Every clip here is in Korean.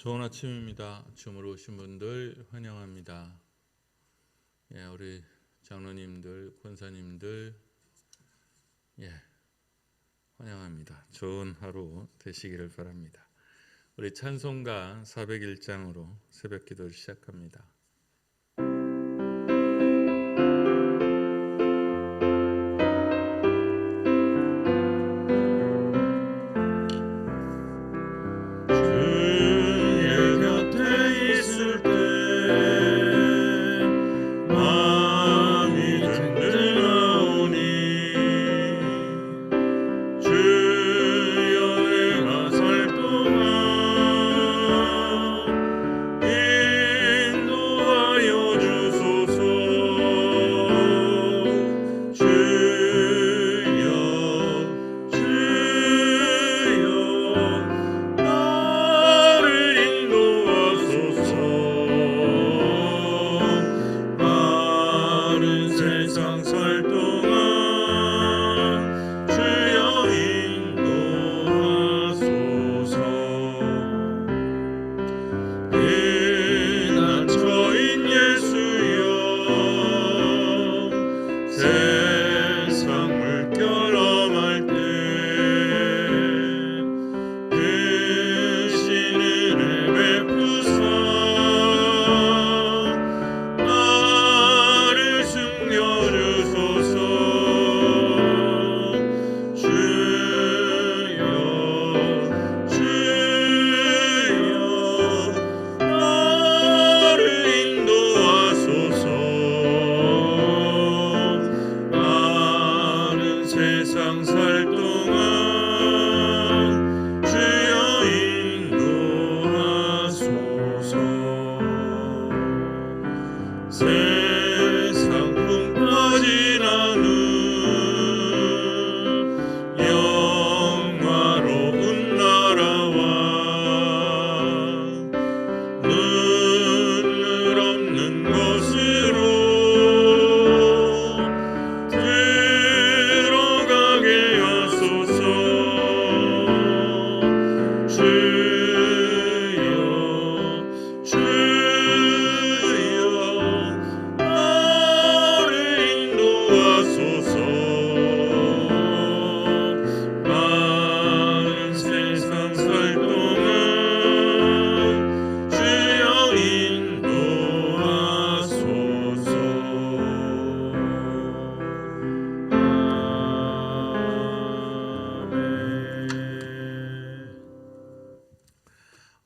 좋은 아침입니다. 줌으로 오신 분들 환영합니다. 우리 장로님들, 권사님들 환영합니다. 좋은 하루 되시기를 바랍니다. 우리 찬송가 401장으로 새벽 기도를 시작합니다.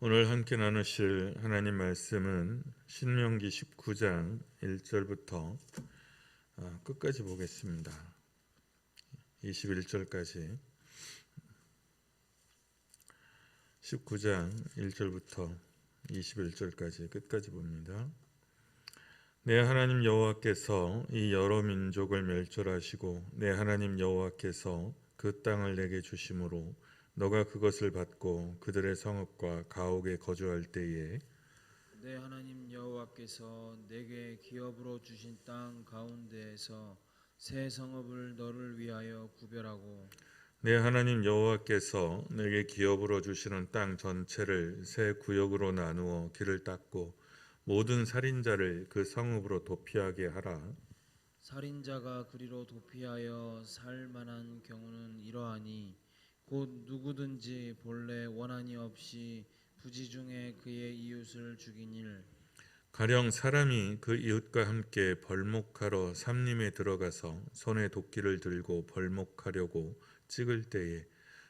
오늘 함께 나누실 하나님 말씀은 신명기 19장 1절부터 끝까지 보겠습니다. 21절까지 19장 1절부터 21절까지 끝까지 봅니다. 내 하나님 여호와께서 이 여러 민족을 멸절하시고 내 하나님 여호와께서 그 땅을 내게 주심으로 너가 그것을 받고 그들의 성읍과 가옥에 거주할 때에 내 하나님 여호와께서 내게 기업으로 주신 땅 가운데에서 새 성읍을 너를 위하여 구별하고 내 하나님 여호와께서 내게 기업으로 주시는 땅 전체를 새 구역으로 나누어 길을 닦고 모든 살인자를 그 성읍으로 도피하게 하라. 살인자가 그리로 도피하여 살 만한 경우는 이러하니 곧 누구든지 본래 원한이 없이 부지 중에 그의 이웃을 죽인 일 가령 사람이 그 이웃과 함께 벌목하러 삼림에 들어가서 손에 도끼를 들고 벌목하려고 찍을 때에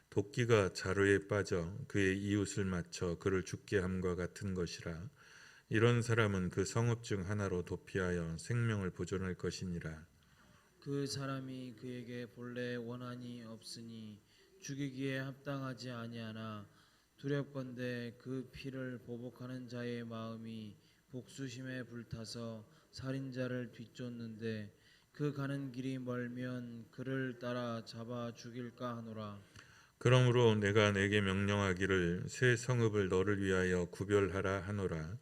도끼가 자루에 빠져 그의 이웃을 맞춰 그를 죽게 함과 같은 것이라. 이런 사람은 그 성읍 중 하나로 도피하여 생명을 보존할 것이니라. 그 사람이 그에게 본래 원한이 없으니 죽이기에 합당하지 아니하나 두렵건대 그 피를 보복하는 자의 마음이 복수심에 불타서 살인자를 뒤쫓는데 그 가는 길이 멀면 그를 따라 잡아 죽일까 하노라. 그러므로 내가 내게 명령하기를 새 성읍을 너를 위하여 구별하라 하노라.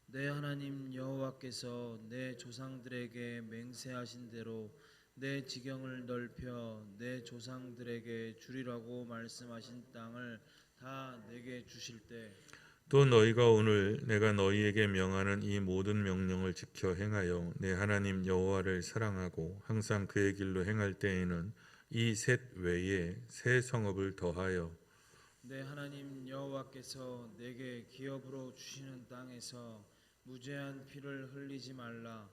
내 하나님 여호와께서 내 조상들에게 맹세하신 대로 내 지경을 넓혀 내 조상들에게 주리라고 말씀하신 땅을 다 내게 주실 때 또 너희가 오늘 내가 너희에게 명하는 이 모든 명령을 지켜 행하여 내 하나님 여호와를 사랑하고 항상 그의 길로 행할 때에는 이 셋 외에 새 성읍을 더하여 내 하나님 여호와께서 내게 기업으로 주시는 땅에서 무죄한 피를 흘리지 말라.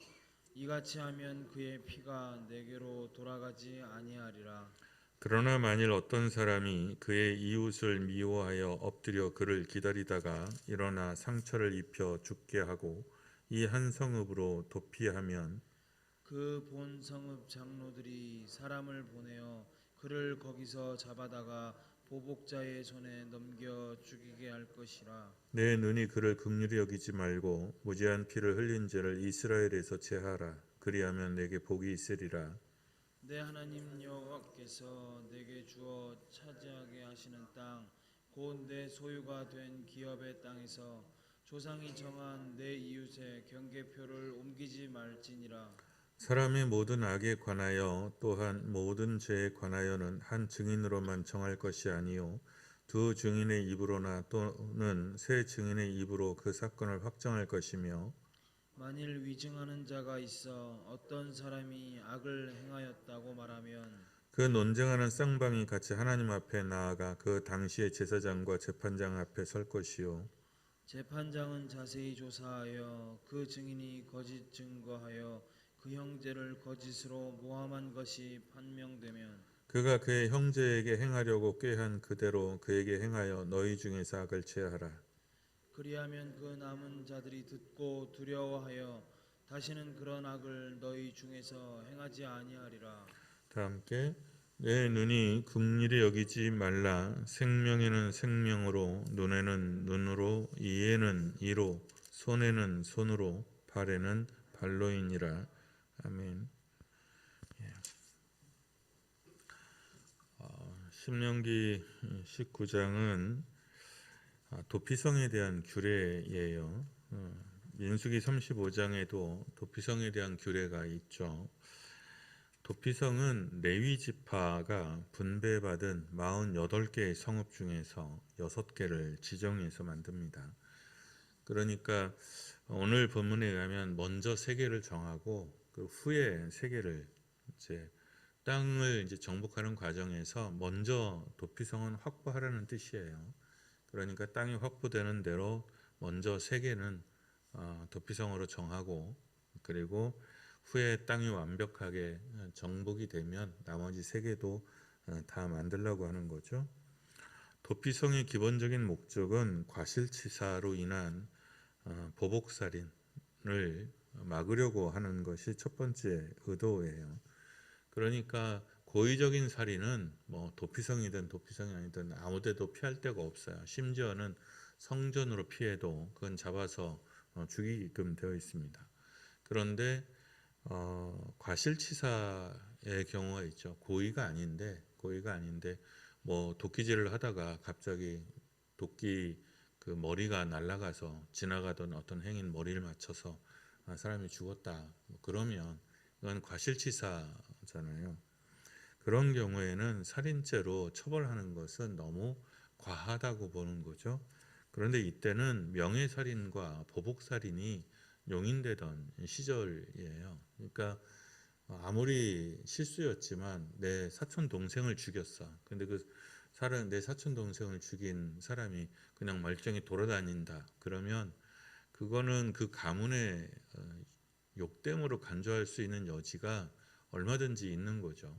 이같이 하면 그의 피가 내게로 돌아가지 아니하리라. 그러나 만일 어떤 사람이 그의 이웃을 미워하여 엎드려 그를 기다리다가 일어나 상처를 입혀 죽게 하고 이 한 성읍으로 도피하면 그 본 성읍 장로들이 사람을 보내어 그를 거기서 잡아다가 보복자의 손에 넘겨 죽이게 할 것이라. 내 눈이 그를 긍휼히 여기지 말고 무죄한 피를 흘린 죄를 이스라엘에서 제하라. 그리하면 내게 복이 있으리라. 내 하나님 여호와께서 내게 주어 차지하게 하시는 땅 곧 내 소유가 된 기업의 땅에서 조상이 정한 내 이웃의 경계표를 옮기지 말지니라. 사람의 모든 악에 관하여 또한 모든 죄에 관하여는 한 증인으로만 정할 것이 아니요 두 증인의 입으로나 또는 세 증인의 입으로 그 사건을 확정할 것이며 만일 위증하는 자가 있어 어떤 사람이 악을 행하였다고 말하면 그 논쟁하는 쌍방이 같이 하나님 앞에 나아가 그 당시의 제사장과 재판장 앞에 설 것이요 재판장은 자세히 조사하여 그 증인이 거짓 증거하여 그 형제를 거짓으로 모함한 것이 판명되면 그가 그의 형제에게 행하려고 꾀한 그대로 그에게 행하여 너희 중에서 악을 제하라. 그리하면 그 남은 자들이 듣고 두려워하여 다시는 그런 악을 너희 중에서 행하지 아니하리라. 다 함께 내 눈이 긍휼히 여기지 말라. 생명에는 생명으로, 눈에는 눈으로, 이에는 이로, 손에는 손으로, 발에는 발로이니라. 아멘. 신명기 19장은 도피성에 대한 규례예요. 민수기 35장에도 도피성에 대한 규례가 있죠. 도피성은 레위 지파가 분배받은 48개의 성읍 중에서 6개를 지정해서 만듭니다. 그러니까 오늘 본문에 의하면 먼저 3개를 정하고 그 후에 3개를 이제 땅을 이제 정복하는 과정에서 먼저 도피성은 확보하라는 뜻이에요. 그러니까 땅이 확보되는 대로 먼저 3개는 도피성으로 정하고 그리고 후에 땅이 완벽하게 정복이 되면 나머지 3개도 다 만들려고 하는 거죠. 도피성의 기본적인 목적은 과실치사로 인한 보복살인을 막으려고 하는 것이 첫 번째 의도예요. 그러니까 고의적인 살인은 뭐 도피성이든 도피성이 아니든 아무데도 피할 데가 없어요. 심지어는 성전으로 피해도 그건 잡아서 죽이게끔 되어 있습니다. 그런데 과실치사의 경우가 있죠. 고의가 아닌데 뭐 도끼질을 하다가 갑자기 도끼 그 머리가 날아가서 지나가던 어떤 행인 머리를 맞춰서 사람이 죽었다. 그러면 이건 과실치사잖아요. 그런 경우에는 살인죄로 처벌하는 것은 너무 과하다고 보는 거죠. 그런데 이때는 명예살인과 보복살인이 용인되던 시절이에요. 그러니까 아무리 실수였지만 내 사촌 동생을 죽였어. 근데 내 사촌 동생을 죽인 사람이 그냥 멀쩡히 돌아다닌다. 그러면 그거는 그 가문의 욕됨으로 간주할 수 있는 여지가 얼마든지 있는 거죠.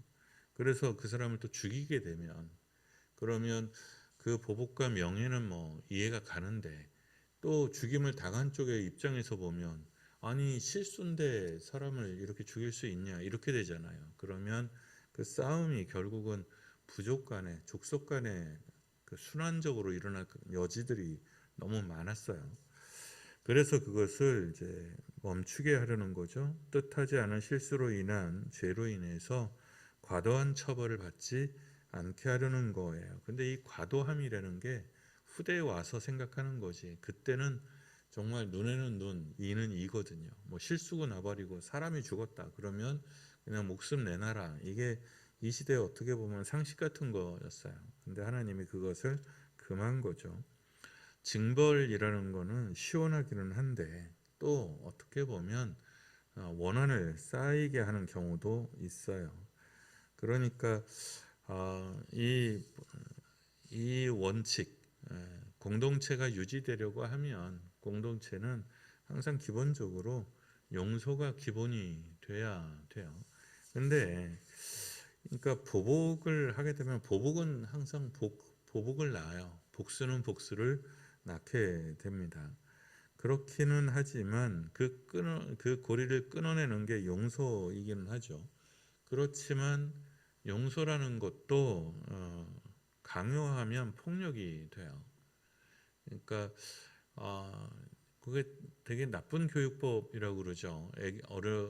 그래서 그 사람을 또 죽이게 되면 그러면 그 보복과 명예는 뭐 이해가 가는데 또 죽임을 당한 쪽의 입장에서 보면 아니 실수인데 사람을 이렇게 죽일 수 있냐 이렇게 되잖아요. 그러면 그 싸움이 결국은 부족 간에 족속 간에 그 순환적으로 일어날 여지들이 너무 많았어요. 그래서 그것을 이제 멈추게 하려는 거죠. 뜻하지 않은 실수로 인한 죄로 인해서 과도한 처벌을 받지 않게 하려는 거예요. 근데 이 과도함이라는 게 후대에 와서 생각하는 거지. 그때는 정말 눈에는 눈, 이는 이거든요. 뭐 실수가 나버리고 사람이 죽었다. 그러면 그냥 목숨 내놔라. 이게 이 시대에 어떻게 보면 상식 같은 거였어요. 근데 하나님이 그것을 금한 거죠. 징벌이라는 거는 시원하기는 한데 또 어떻게 보면 원한을 쌓이게 하는 경우도 있어요. 그러니까 이 원칙, 공동체가 유지되려고 하면 공동체는 항상 기본적으로 용서가 기본이 돼야 돼요. 근데 그러니까 보복을 하게 되면 보복은 항상 보복을 낳아요. 복수는 복수를 낳게 됩니다. 그렇기는 하지만 그 고리를 끊어내는 게 용서이기는 하죠. 그렇지만 용서라는 것도 강요하면 폭력이 돼요. 그러니까 어, 그게 되게 나쁜 교육법이라고 그러죠.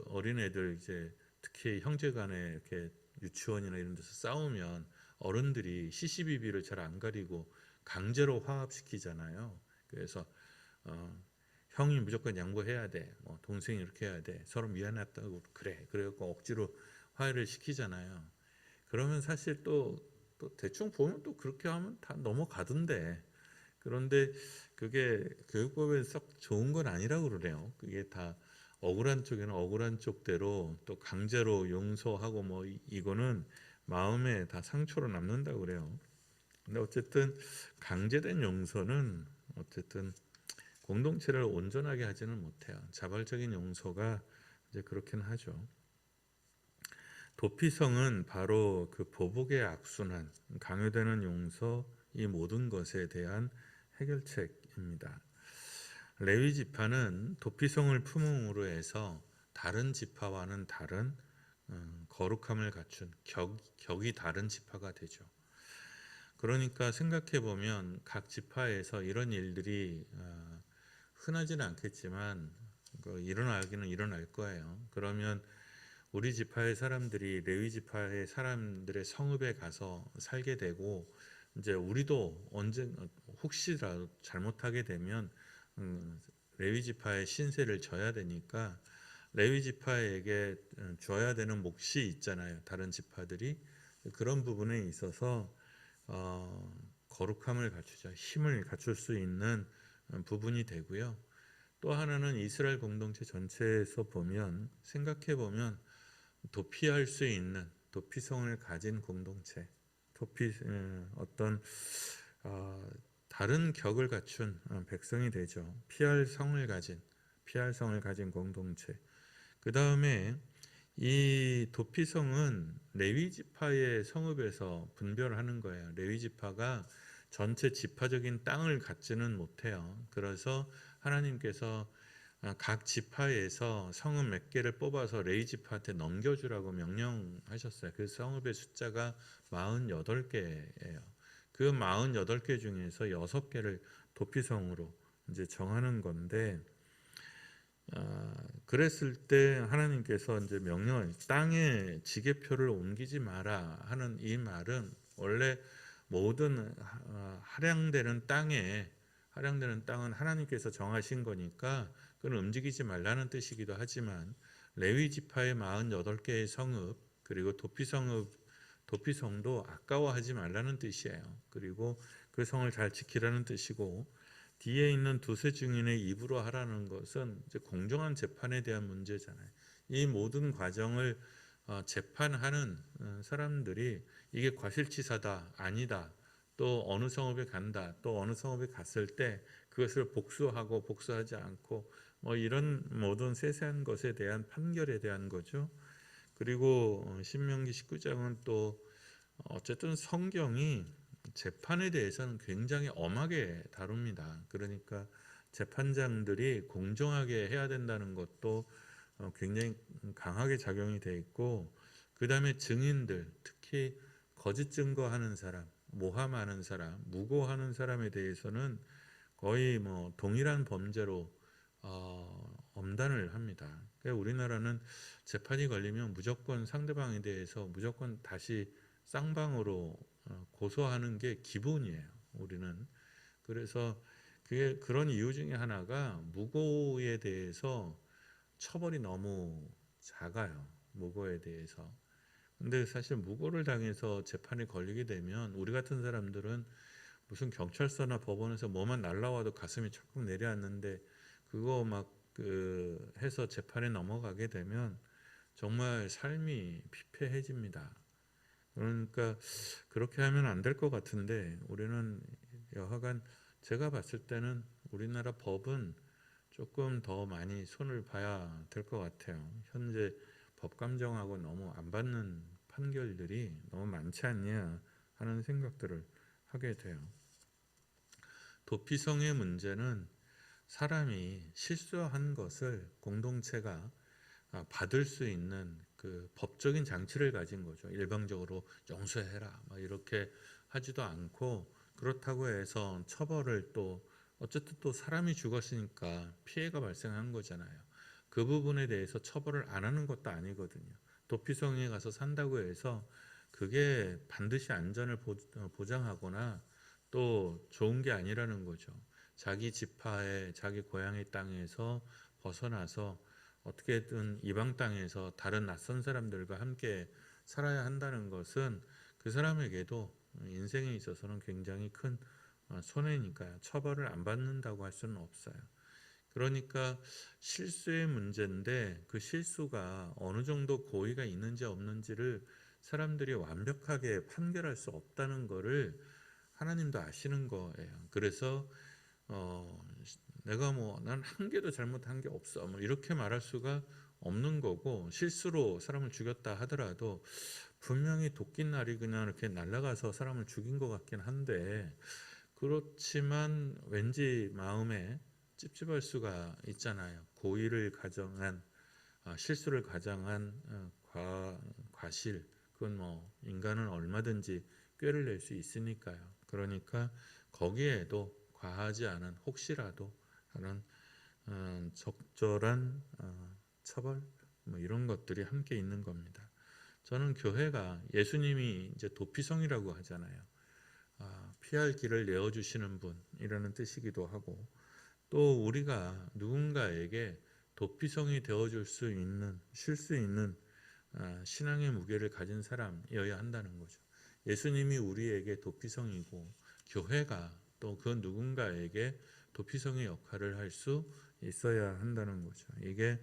어린애들 이제 특히 형제간에 이렇게 유치원이나 이런 데서 싸우면 어른들이 시시비비를 잘 안 가리고 강제로 화합시키잖아요. 그래서 어, 형이 무조건 양보해야 돼. 뭐 동생이 이렇게 해야 돼. 서로 미안했다고 그래. 그래갖고 억지로 화해를 시키잖아요. 그러면 사실 또 대충 보면 또 그렇게 하면 다 넘어가던데. 그런데 그게 교육법에 썩 좋은 건 아니라고 그러네요. 그게 다 억울한 쪽에는 억울한 쪽대로 또 강제로 용서하고 뭐 이거는 마음에 다 상처로 남는다고 그래요. 근데 어쨌든 강제된 용서는 어쨌든 공동체를 온전하게 하지는 못해요. 자발적인 용서가 이제 그렇긴 하죠. 도피성은 바로 그 보복의 악순환, 강요되는 용서, 이 모든 것에 대한 해결책입니다. 레위 지파는 도피성을 품음으로 해서 다른 지파와는 다른 거룩함을 갖춘 격이 다른 지파가 되죠. 그러니까 생각해 보면 각 지파에서 이런 일들이 흔하지는 않겠지만 일어나기는 일어날 거예요. 그러면 우리 지파의 사람들이 레위 지파의 사람들의 성읍에 가서 살게 되고 이제 우리도 언제 혹시라도 잘못하게 되면 레위 지파의 신세를 져야 되니까 레위 지파에게 줘야 되는 몫이 있잖아요. 다른 지파들이 그런 부분에 있어서 거룩함을 갖추자, 힘을 갖출 수 있는 부분이 되고요. 또 하나는 이스라엘 공동체 전체에서 보면 생각해 보면 도피할 수 있는 도피성을 가진 공동체, 어떤 다른 격을 갖춘 백성이 되죠. 피할 성을 가진 공동체. 그 다음에 이 도피성은 레위 지파의 성읍에서 분별하는 거예요. 레위 지파가 전체 지파적인 땅을 갖지는 못해요. 그래서 하나님께서 각 지파에서 성읍 몇 개를 뽑아서 레위 지파한테 넘겨주라고 명령하셨어요. 그 성읍의 숫자가 48개예요. 그 48개 중에서 6개를 도피성으로 이제 정하는 건데 그랬을 때 하나님께서 이제 명령을 땅에 지게표를 옮기지 마라 하는 이 말은 원래 모든 할양되는 땅은 하나님께서 정하신 거니까 그건 움직이지 말라는 뜻이기도 하지만 레위 지파의 48개의 성읍 그리고 도피성도 아까워하지 말라는 뜻이에요. 그리고 그 성을 잘 지키라는 뜻이고 뒤에 있는 두세 증인의 입으로 하라는 것은 이제 공정한 재판에 대한 문제잖아요. 이 모든 과정을 재판하는 사람들이 이게 과실치사다, 아니다, 또 어느 성읍에 간다, 또 어느 성읍에 갔을 때 그것을 복수하고 복수하지 않고 뭐 이런 모든 세세한 것에 대한 판결에 대한 거죠. 그리고 신명기 19장은 또 어쨌든 성경이 재판에 대해서는 굉장히 엄하게 다룹니다. 그러니까 재판장들이 공정하게 해야 된다는 것도 굉장히 강하게 작용이 돼 있고 그 다음에 증인들 특히 거짓 증거하는 사람, 모함하는 사람, 무고하는 사람에 대해서는 거의 뭐 동일한 범죄로 엄단을 합니다. 그러니까 우리나라는 재판이 걸리면 무조건 상대방에 대해서 무조건 다시 쌍방으로 고소하는 게 기본이에요. 우리는 그래서 그게 그런 이유 중에 하나가 무고에 대해서 처벌이 너무 작아요. 무고에 대해서. 근데 사실 무고를 당해서 재판에 걸리게 되면 우리 같은 사람들은 무슨 경찰서나 법원에서 뭐만 날라와도 가슴이 철컥 내려앉는데 그거 막 해서 재판에 넘어가게 되면 정말 삶이 피폐해집니다. 그러니까 그렇게 하면 안 될 것 같은데 우리는 여하간 제가 봤을 때는 우리나라 법은 조금 더 많이 손을 봐야 될 것 같아요. 현재 법감정하고 너무 안 받는 판결들이 너무 많지 않냐 하는 생각들을 하게 돼요. 도피성의 문제는 사람이 실수한 것을 공동체가 받을 수 있는 그 법적인 장치를 가진 거죠. 일방적으로 용서해라 막 이렇게 하지도 않고, 그렇다고 해서 처벌을 또 어쨌든 또 사람이 죽었으니까 피해가 발생한 거잖아요. 그 부분에 대해서 처벌을 안 하는 것도 아니거든요. 도피성에 가서 산다고 해서 그게 반드시 안전을 보장하거나 또 좋은 게 아니라는 거죠. 자기 지파에 자기 고향의 땅에서 벗어나서 어떻게든 이방 땅에서 다른 낯선 사람들과 함께 살아야 한다는 것은 그 사람에게도 인생에 있어서는 굉장히 큰 손해니까요. 처벌을 안 받는다고 할 수는 없어요. 그러니까 실수의 문제인데 그 실수가 어느 정도 고의가 있는지 없는지를 사람들이 완벽하게 판결할 수 없다는 거를 하나님도 아시는 거예요. 그래서 내가 뭐 난 한 개도 잘못한 게 없어 뭐 이렇게 말할 수가 없는 거고, 실수로 사람을 죽였다 하더라도 분명히 도끼날이 그냥 이렇게 날아가서 사람을 죽인 것 같긴 한데, 그렇지만 왠지 마음에 찝찝할 수가 있잖아요. 고의를 가정한 실수를 가정한 과실, 그건 뭐 인간은 얼마든지 꾀를 낼 수 있으니까요. 그러니까 거기에도 과하지 않은 혹시라도 하는 적절한 처벌 뭐 이런 것들이 함께 있는 겁니다. 저는 교회가 예수님이 이제 도피성이라고 하잖아요. 피할 길을 내어주시는 분이라는 뜻이기도 하고, 또 우리가 누군가에게 도피성이 되어줄 수 있는, 쉴 수 있는 신앙의 무게를 가진 사람이어야 한다는 거죠. 예수님이 우리에게 도피성이고 교회가 또 그 누군가에게 도피성의 역할을 할 수 있어야 한다는 거죠. 이게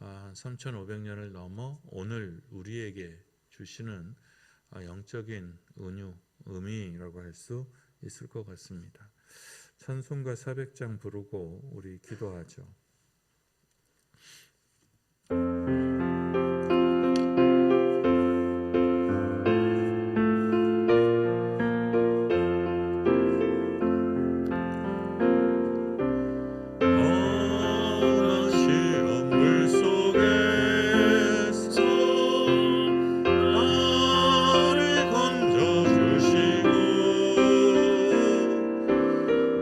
3500년을 넘어 오늘 우리에게 주시는 영적인 은유, 의미라고 할 수 있을 것 같습니다. 찬송가 400장 부르고 우리 기도하죠.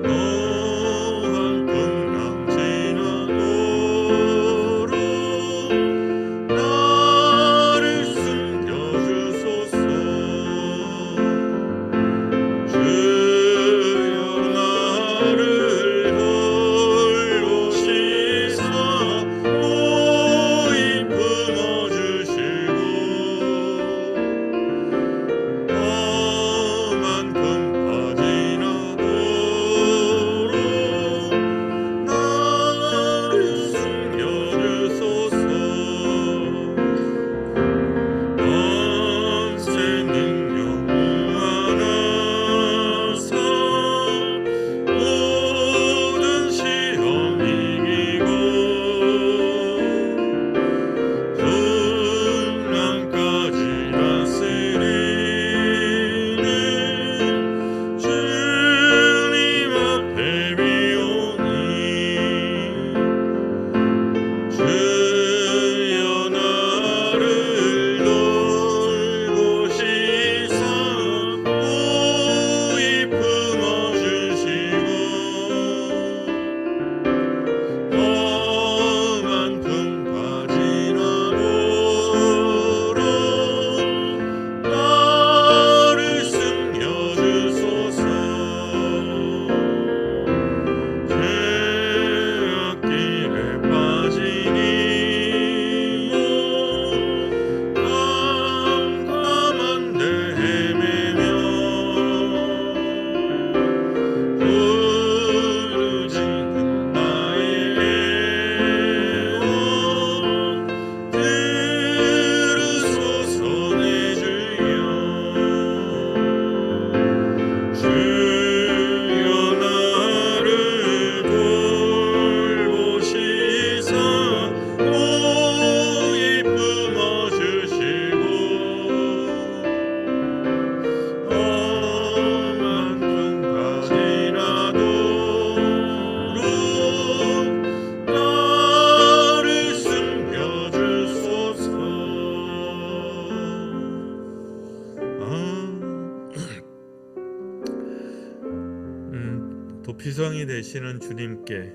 노한 풍랑 지나 도피성이 되시는 주님께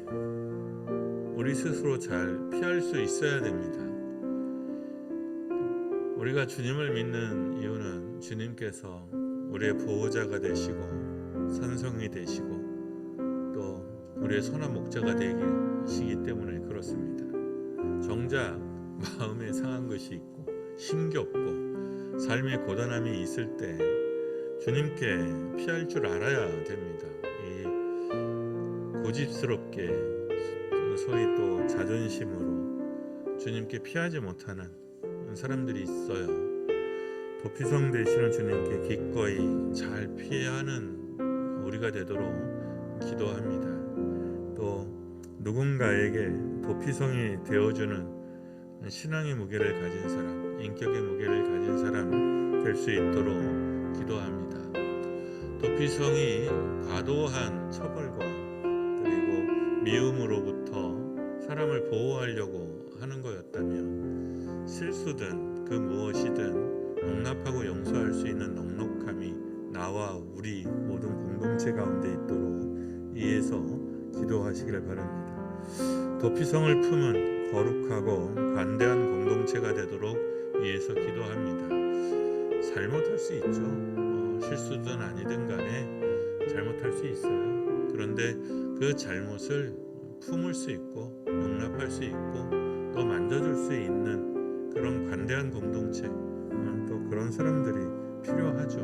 우리 스스로 잘 피할 수 있어야 됩니다. 우리가 주님을 믿는 이유는 주님께서 우리의 보호자가 되시고 산성이 되시고 또 우리의 선한 목자가 되시기 때문에 그렇습니다. 정작 마음에 상한 것이 있고 힘겹고 삶의 고단함이 있을 때 주님께 피할 줄 알아야 됩니다. 이 고집스럽게 소위 또 자존심으로 주님께 피하지 못하는 사람들이 있어요. 도피성 되시는 주님께 기꺼이 잘 피하는 우리가 되도록 기도합니다. 또 누군가에게 도피성이 되어주는 신앙의 무게를 가진 사람, 인격의 무게를 가진 사람 될 수 있도록 기도합니다. 도피성이 과도한 처벌과 그리고 미움으로부터 사람을 보호하려고 하는 거였다면 실수든 그 무엇이든 용납하고 용서할 수 있는 넉넉함이 나와 우리 모든 공동체 가운데 있도록 이해서 기도하시기를 바랍니다. 도피성을 품은 거룩하고 관대한 공동체가 되도록 위해서 기도합니다. 잘못할 수 있죠. 실수든 아니든 간에 잘못할 수 있어요. 그런데 그 잘못을 품을 수 있고 용납할 수 있고 또 만져줄 수 있는 그런 관대한 공동체, 또 그런 사람들이 필요하죠.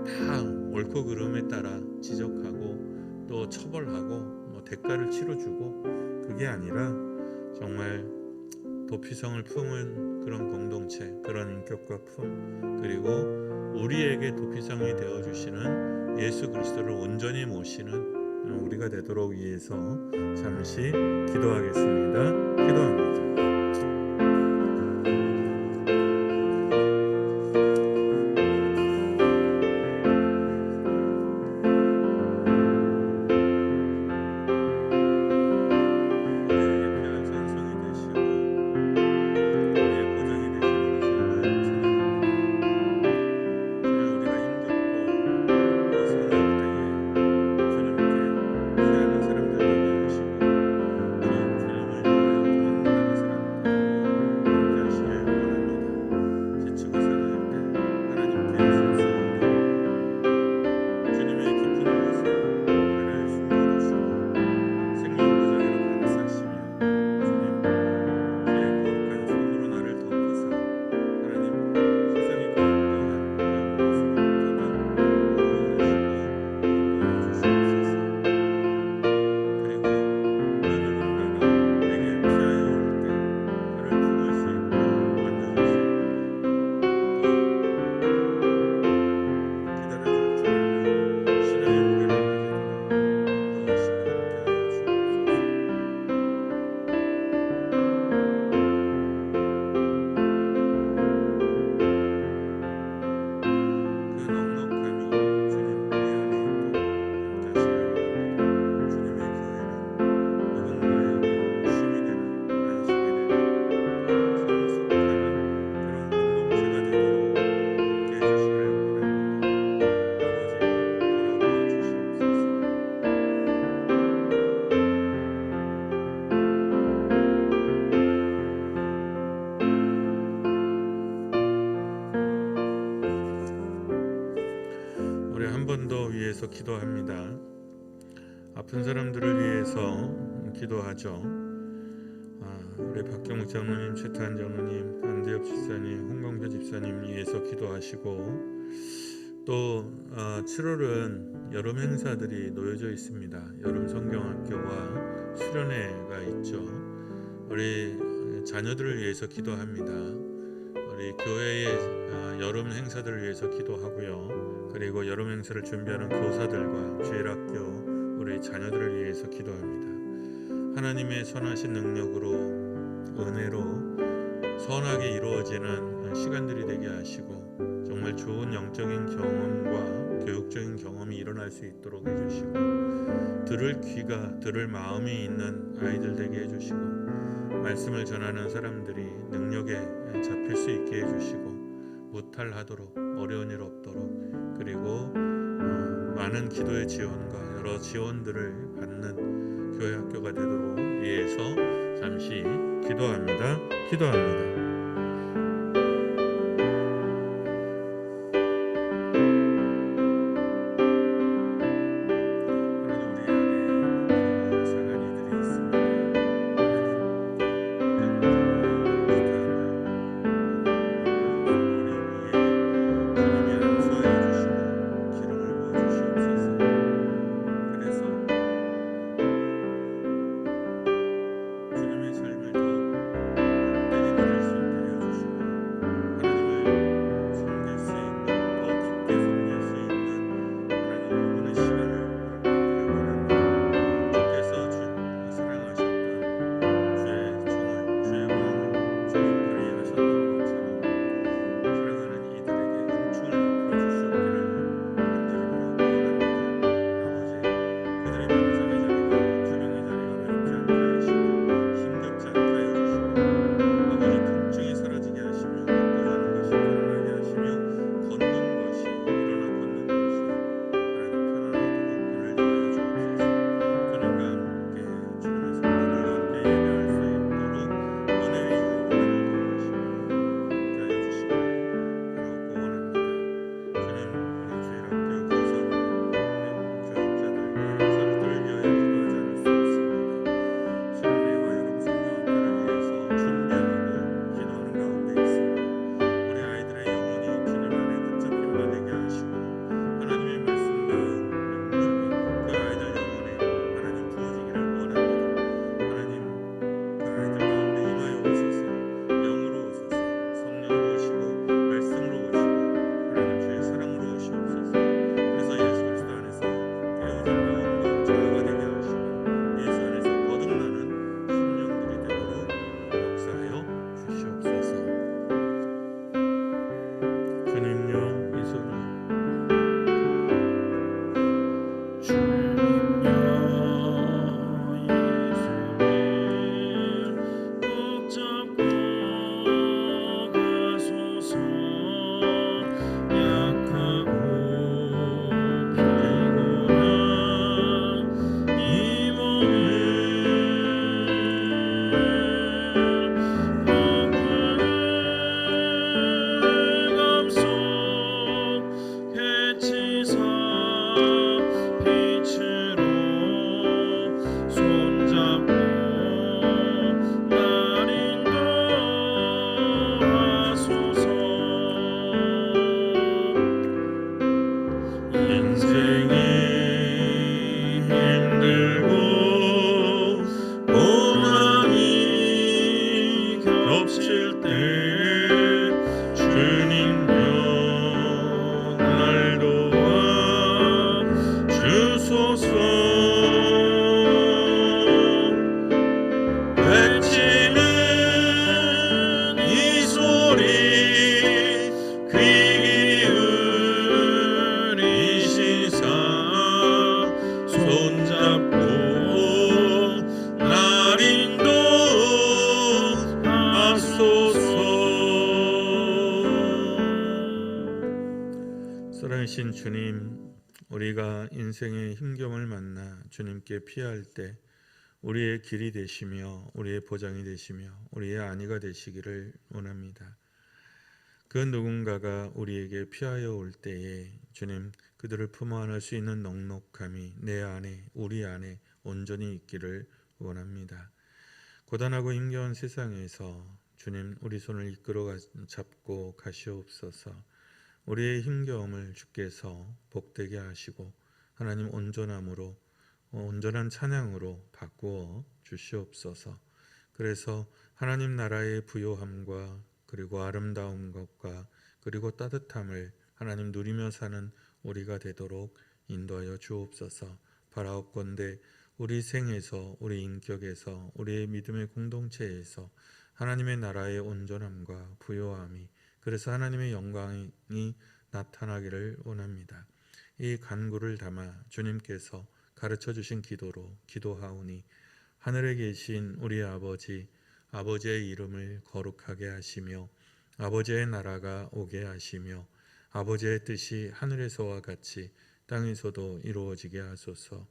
다 옳고 그름에 따라 지적하고 또 처벌하고 대가를 치러주고 그게 아니라 정말 도피성을 품은 그런 공동체, 그런 인격과 품, 그리고 우리에게 도피성이 되어주시는 예수 그리스도를 온전히 모시는 우리가 되도록 위해서 잠시 기도하겠습니다. 기도합니다. 기도합니다. 아픈 사람들을 위해서 기도하죠. 우리 박경욱 장로님, 최태한 장로님, 안대엽 집사님, 홍광표 집사님 위해서 기도하시고 또 7월은 여름 행사들이 놓여져 있습니다. 여름 성경학교와 수련회가 있죠. 우리 자녀들을 위해서 기도합니다. 우리 교회의 여름 행사들을 위해서 기도하고요. 그리고 여름 행사를 준비하는 교사들과 주일학교 우리 자녀들을 위해서 기도합니다. 하나님의 선하신 능력으로 은혜로 선하게 이루어지는 시간들이 되게 하시고 정말 좋은 영적인 경험과 교육적인 경험이 일어날 수 있도록 해주시고 들을 귀가 들을 마음이 있는 아이들 되게 해주시고 말씀을 전하는 사람들이 능력에 잡힐 수 있게 해주시고 무탈하도록 어려운 일 없도록 그리고 많은 기도의 지원과 여러 지원들을 받는 교회 학교가 되도록 위해서 잠시 기도합니다. 살아계신 주님, 우리가 인생의 힘겨움을 만나 주님께 피할 때 우리의 길이 되시며 우리의 보장이 되시며 우리의 안위가 되시기를 원합니다. 그 누군가가 우리에게 피하여 올 때에 주님, 그들을 품어 안을 수 있는 넉넉함이 내 안에, 우리 안에 온전히 있기를 원합니다. 고단하고 힘겨운 세상에서 주님, 우리 손을 이끌어 잡고 가시옵소서. 우리의 힘겨움을 주께서 복되게 하시고 하나님 온전한 찬양으로 바꾸어 주시옵소서. 그래서 하나님 나라의 부요함과 그리고 아름다운 것과 그리고 따뜻함을 하나님 누리며 사는 우리가 되도록 인도하여 주옵소서. 바라옵건대 우리 생에서, 우리 인격에서, 우리의 믿음의 공동체에서 하나님의 나라의 온전함과 부요함이, 그래서 하나님의 영광이 나타나기를 원합니다. 이 간구를 담아 주님께서 가르쳐 주신 기도로 기도하오니 하늘에 계신 우리 아버지의 이름을 거룩하게 하시며 아버지의 나라가 오게 하시며 아버지의 뜻이 하늘에서와 같이 땅에서도 이루어지게 하소서.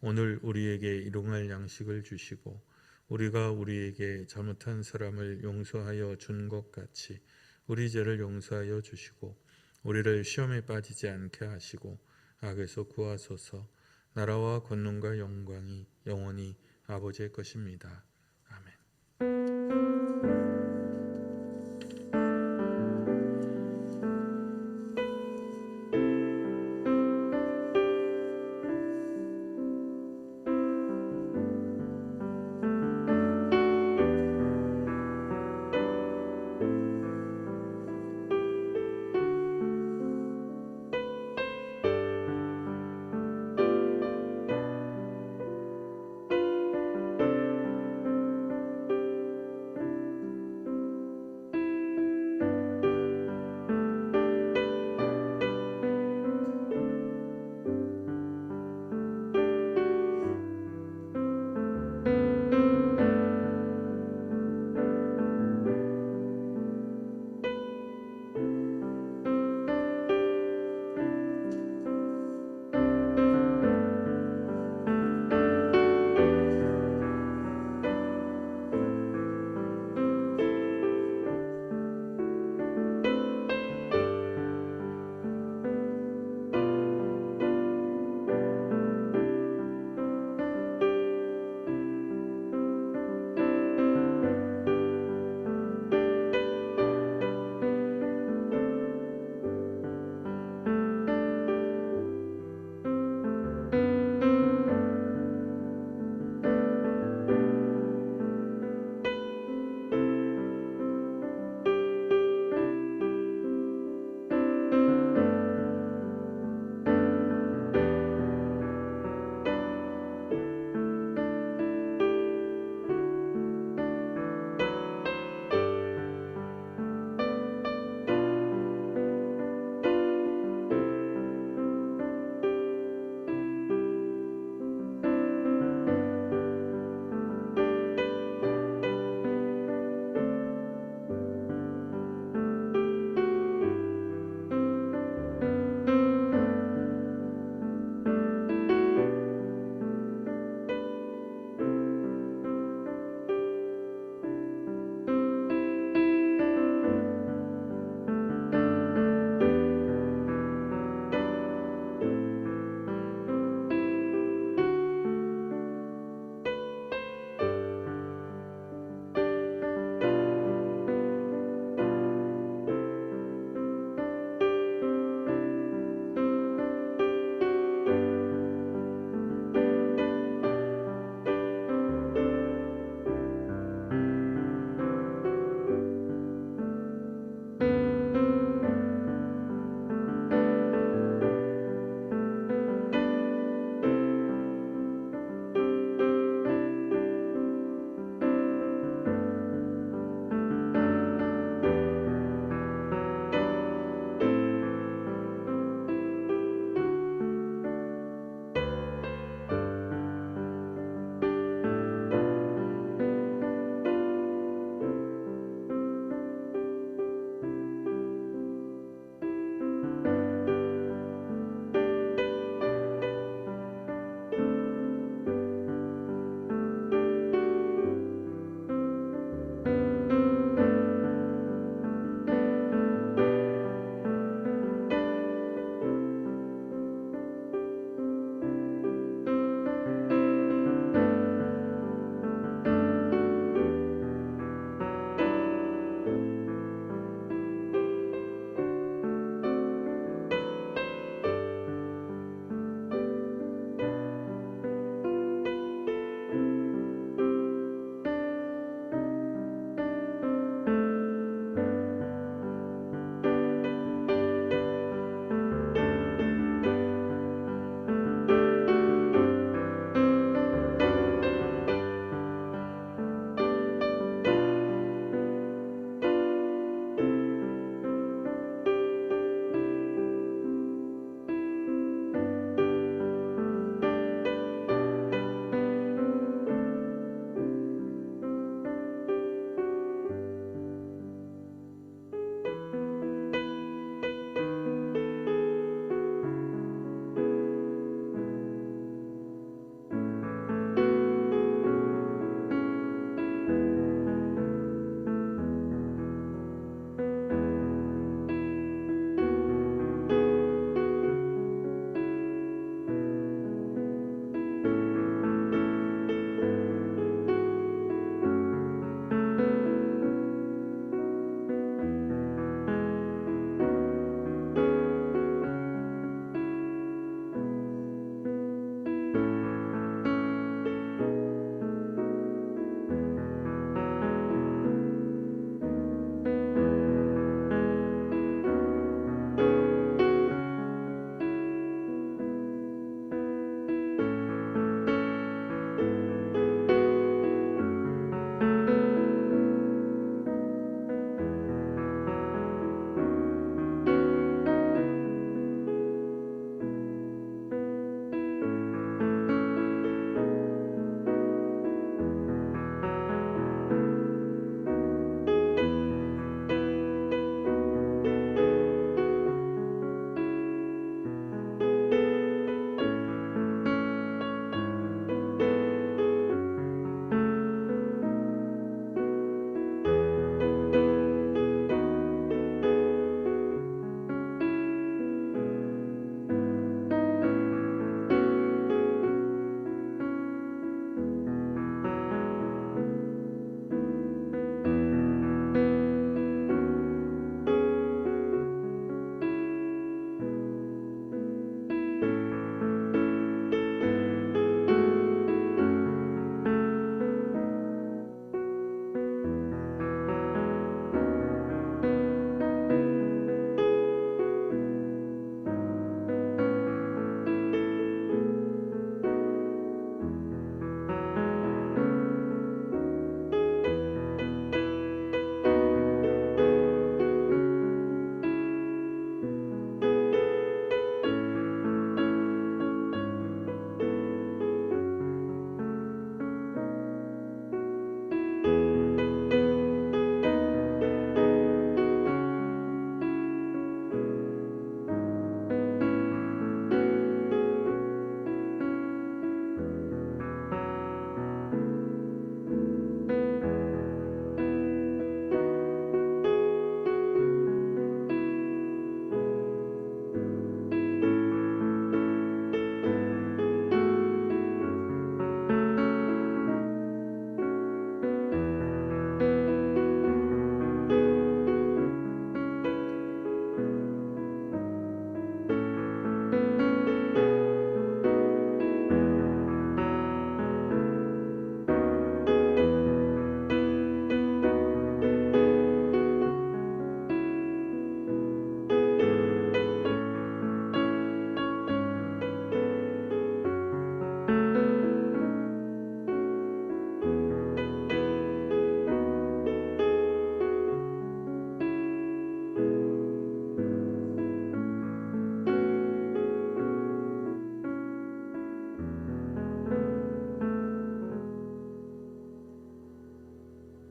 오늘 우리에게 일용할 양식을 주시고 우리가 우리에게 잘못한 사람을 용서하여 준 것 같이 우리 죄를 용서하여 주시고 우리를 시험에 빠지지 않게 하시고 악에서 구하소서. 나라와 권능과 영광이 영원히 아버지의 것입니다.